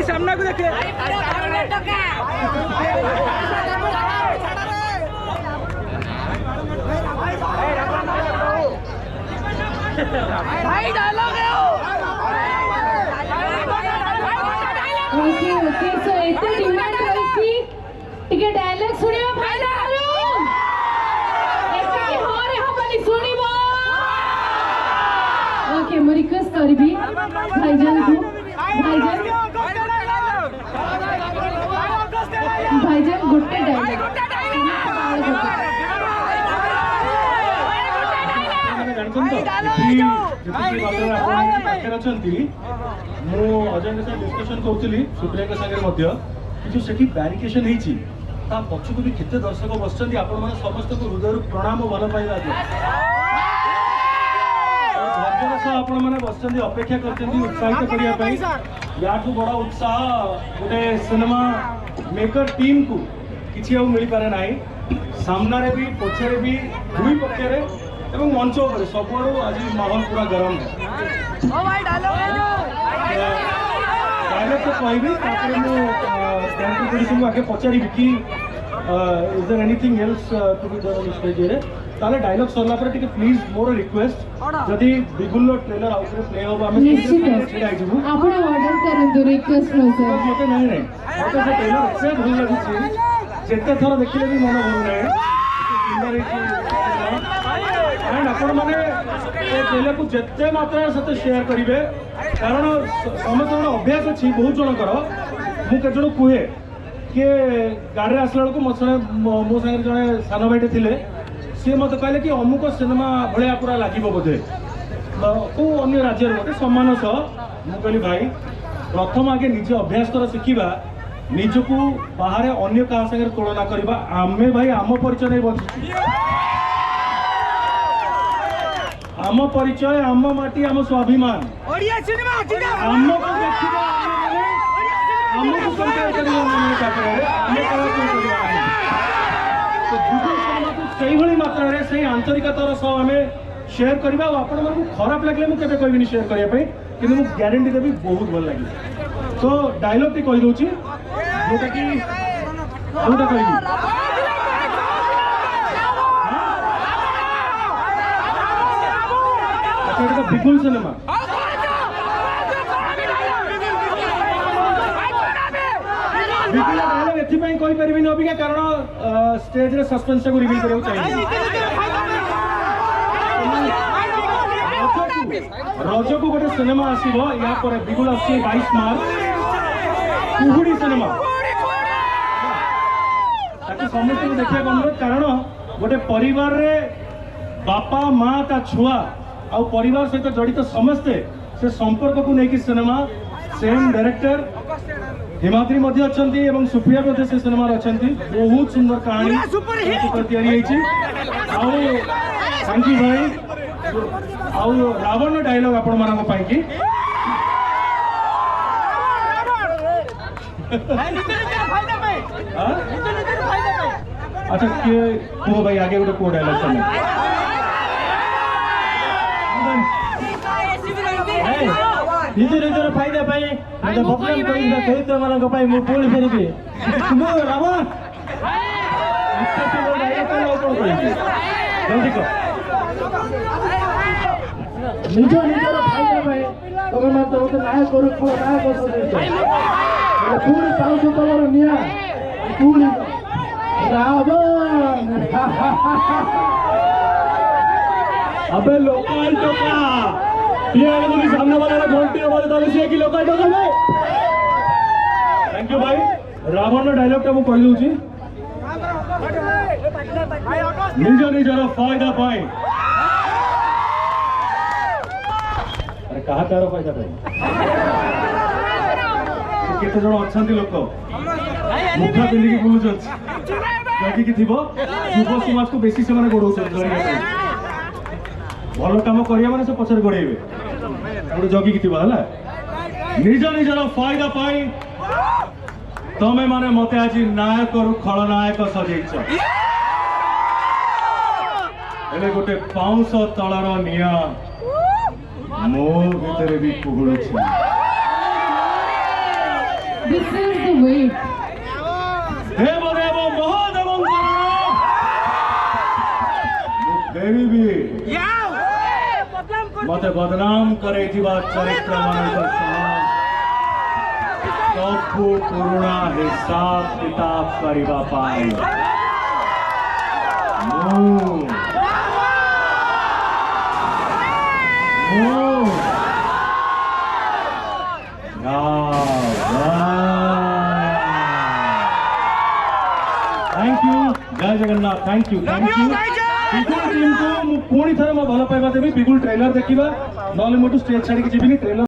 सामना को देखे भाई डायलॉग है ओके ओके सो एते डिमांड होइछि टिके डायलॉग सुनियो भाई डायलॉग एते की होरे हबनी सुनिबो ओके मैं रिक्वेस्ट करबी भाईजान को भाईजान गुट्टे डायलॉग मु अजय डिस्कशन करूली सुप्रिया सागर जो से बैरिकेशन होती पछक भी केते दर्शक बस आपण मैंने समस्त हृदय प्रणाम भल पाइबा आपण मैंने बस अपेक्षा कर उत्साहित करने या बड़ा उत्साह गोटे सिनेमा मेकर टीम को किसी मिल पारे ना सामना भी पछे भी दुई पक्षरे एवं मंच उपर सब आज माहौल पूरा गरम है डायलॉग तो कहबी आगे पचारि कि is there anything else to be done on stage रे ताले डायलॉग सरला पर टिके प्लीज मोर रिक्वेस्ट जदी बिगुल्लो ट्रेलर आउटरे प्ले हो हम छिड़ा जबु आपण ऑर्डर करंतु रिक्वेस्ट नो सर मते नहीं नहीं मते से ट्रेलर से भल लागुची जेते थोर देखिले भी मन भल नाही सुंदर एंड आपण माने ए ट्रेलर को जेते मात्रा सते शेयर करिवे कारण समस्त अभ्यास अच्छी बहुत जनकर मुझे जन कहे कि गाड़ी आसला बेलू मो सागर जड़े सान भाईटे थे सी मत कहले कि अमुक सिनेमा भाया पूरा लगे बोधे को अन्य राज्य गोटे सम्मान सह मुझे कहली भाई प्रथम आगे निजे अभ्यास कर शिखा निजको बाहर अन्य क्या सागर तुलना करवा आमे भाई आम परिचय नहीं बचु आम परिचय आम माटी आम स्वाभिमान आमको देखा आमको से मात्रा से आंतरिकतार सह आम शेयर करवा आपण मन खराब लगे मुझे कहबी शेयर करने कि ग्यारंटी देवी बहुत भल लगे तो डायलॉग टी कहीदे जोटा कि कह बिगुल सिनेमा बिगुल डायलॉग एथिपाई कहि परिबिनी अबिका कारण स्टेज रे सस्पेंस को रिवील करियो चाहिए रज को गोटे सिनेमा आसीबो या पर बिगुल आसी 22 मार्च कुहुडी सिनेमा ताकि समस्त को देखिया अनुरोध कारण गोटे परिवार रे बापा माँ ता छुआ आ परिवार सहित जड़ित समस्ते से संपर्क को लेकिन सिनेमा सेम डायरेक्टर हिमाद्री अच्छा सुप्रिया से सिनेमा अच्छा बहुत सुंदर कहानी थैंक यू भाई आउ रावण डायलॉग आपण मानक पाई अच्छा किए कहो भाई आगे गोटे को डायलॉग निजे निजर फायदा पाई मत भक्तन कहिबा चरित्र मानक पाई मु पुणी फेरिबे मु रावण जल्दी कर निजो निजर फायदा पाई तमे मत मते नायक करू खो नायक सदैछ पूरी पाउसो तमर निया पूरी रावण अबे लोकल टोका ये सामने वाला घंटी से कि लोकल टोका भाई थैंक यू भाई रावण डायलॉग टा कही दूची निज निजर फायदा पाई अरे कहा तार फायदा पाई केते जण अछंती लोक मुखा पिंधि की बुलुछ जदि कि थिबो युव समाज को बेसी से गोड़ौ भल कम करिया माने से पछर गोड़ेबे गोटे जगी कि थिबा हला निज निजर फायदा पाई तमे माने मते आज नायक रु खलनायक सजेइछ एले गोटे पाउंस तलर निया ମୋ ଭିତରେ ବି କୁହୁଳୁଛି। This is the weight. ଦେବଦେବ ମହାଦେବଙ୍କର ମୁଁ ଫେରିବି। ମତେ ବଦନାମ କରେଇଥିବା ଚରିତ୍ର ମାନଙ୍କ ସହ ସବୁ ପୁରୁଣା ହିସାବ କିତାବ କରିବା ପାଇଁ थैंक यू जय जगन्नाथ थैंक यू बिगुल टीम को पुणी थर मो भल पाइबा देवी बिगुल ट्रेलर देखा ना मोटू स्टेज छाड़ी जीविनी ट्रेलर